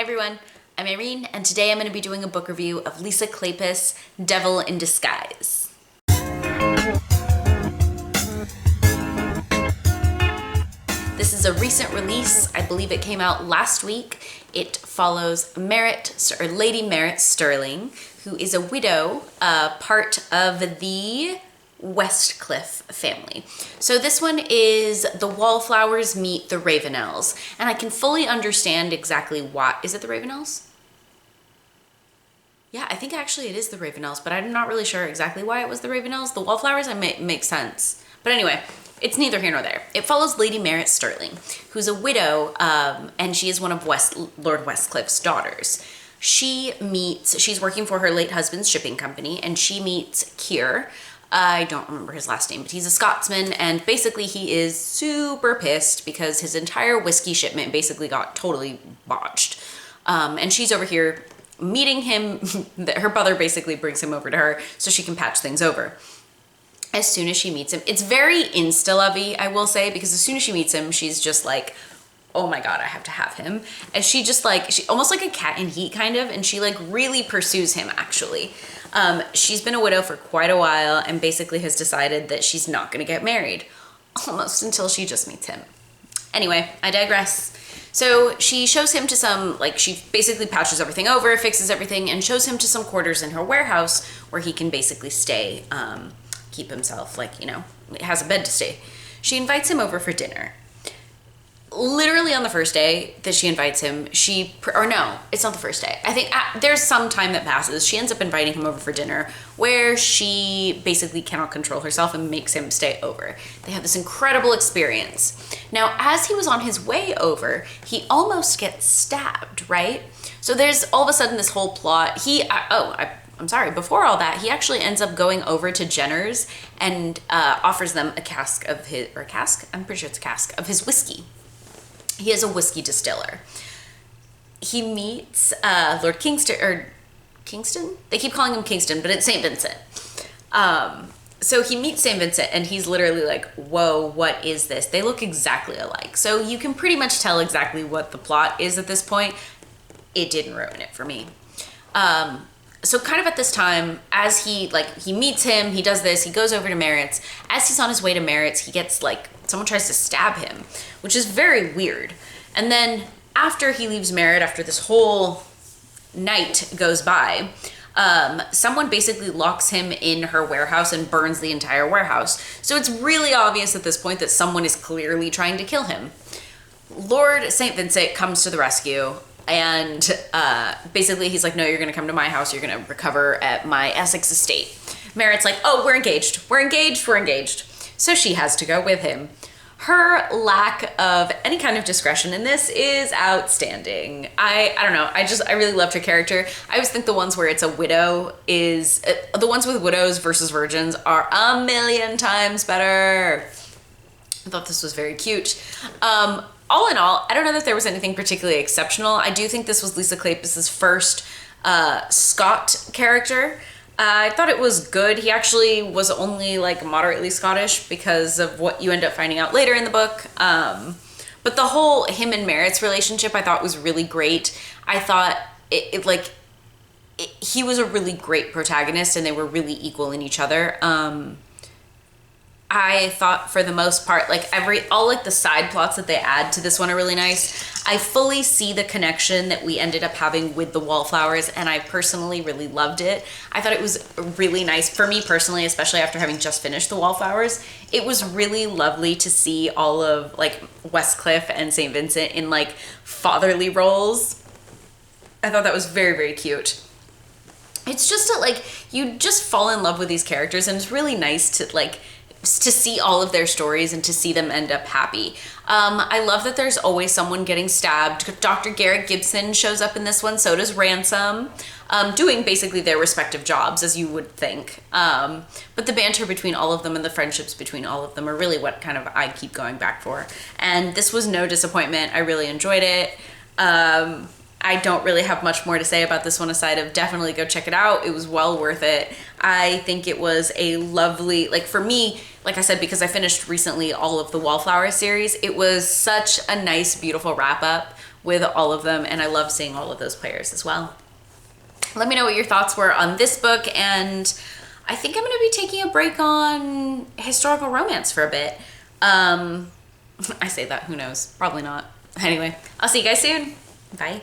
Hi everyone, I'm Irene, and today I'm going to be doing a book review of Lisa Kleypas' Devil in Disguise. This is a recent release. I believe it came out last week. It follows Lady Merritt Sterling, who is a widow, part of the Westcliff family. So this one is the Wallflowers meet the Ravenels, and I can fully understand exactly why. Is it the Ravenels? Yeah, I think actually it is the Ravenels, but I'm not really sure exactly why it was the Ravenels. The Wallflowers make sense. But anyway, it's neither here nor there. It follows Lady Merritt Sterling, who's a widow, and she is one of Lord Westcliff's daughters. She's working for her late husband's shipping company, and she meets Keir. I don't remember his last name, but he's a Scotsman, and basically he is super pissed because his entire whiskey shipment basically got totally botched. And she's over here meeting him. Her brother basically brings him over to her so she can patch things over. As soon as she meets him, it's very insta-lovey, I will say, because as soon as she meets him, she's just like, oh my God, I have to have him. And she almost like a cat in heat kind of, and she like really pursues him actually. She's been a widow for quite a while and basically has decided that she's not gonna get married, almost until she just meets him. Anyway, I digress. So she shows him to she basically patches everything over, fixes everything, and shows him to some quarters in her warehouse where he can basically stay, keep himself, has a bed to stay. She invites him over for dinner. Literally on the first day that she invites him, it's not the first day. I think there's some time that passes. She ends up inviting him over for dinner where she basically cannot control herself and makes him stay over. They have this incredible experience. Now, as he was on his way over, he almost gets stabbed, right? So there's all of a sudden this whole plot. I'm sorry, before all that, he actually ends up going over to Jenner's and offers them a cask of his whiskey. He is a whiskey distiller. He meets Lord Kingston? They keep calling him Kingston, but it's St. Vincent. So he meets St. Vincent and he's literally like, whoa, what is this? They look exactly alike. So you can pretty much tell exactly what the plot is at this point. It didn't ruin it for me. So kind of at this time, as he meets him, he does this, he goes over to Merritt's. As he's on his way to Merritt's, he gets someone tries to stab him, which is very weird. And then after he leaves Merritt, after this whole night goes by, someone basically locks him in her warehouse and burns the entire warehouse. So it's really obvious at this point that someone is clearly trying to kill him. Lord St. Vincent comes to the rescue. And basically he's like, no, you're gonna come to my house. You're gonna recover at my Essex estate. Merritt's like, oh, we're engaged. So she has to go with him. Her lack of any kind of discretion in this is outstanding. I don't know. I really loved her character. I always think the ones where it's a widow the ones with widows versus virgins are a million times better. I thought this was very cute. All in all, I don't know that there was anything particularly exceptional. I do think this was Lisa Kleypas' first Scot character. I thought it was good. He actually was only moderately Scottish because of what you end up finding out later in the book. But the whole him and Merritt's relationship I thought was really great. I thought he was a really great protagonist and they were really equal in each other. I thought for the most part, all the side plots that they add to this one are really nice. I fully see the connection that we ended up having with the Wallflowers, and I personally really loved it. I thought it was really nice for me personally, especially after having just finished the Wallflowers. It was really lovely to see all of Westcliff and St. Vincent in fatherly roles. I thought that was very, very cute. It's just that you just fall in love with these characters, and it's really nice to see all of their stories and to see them end up happy. I love that there's always someone getting stabbed. Dr. Garrett Gibson shows up in this one, so does Ransom, doing basically their respective jobs, as you would think. But the banter between all of them and the friendships between all of them are really what kind of I keep going back for. And this was no disappointment. I really enjoyed it. I don't really have much more to say about this one aside of definitely go check it out. It was well worth it. I think it was a lovely, for me, like I said, because I finished recently all of the Wallflower series, it was such a nice, beautiful wrap up with all of them, and I love seeing all of those players as well. Let me know what your thoughts were on this book, and I think I'm going to be taking a break on historical romance for a bit. I say that, who knows? Probably not. Anyway, I'll see you guys soon. Bye.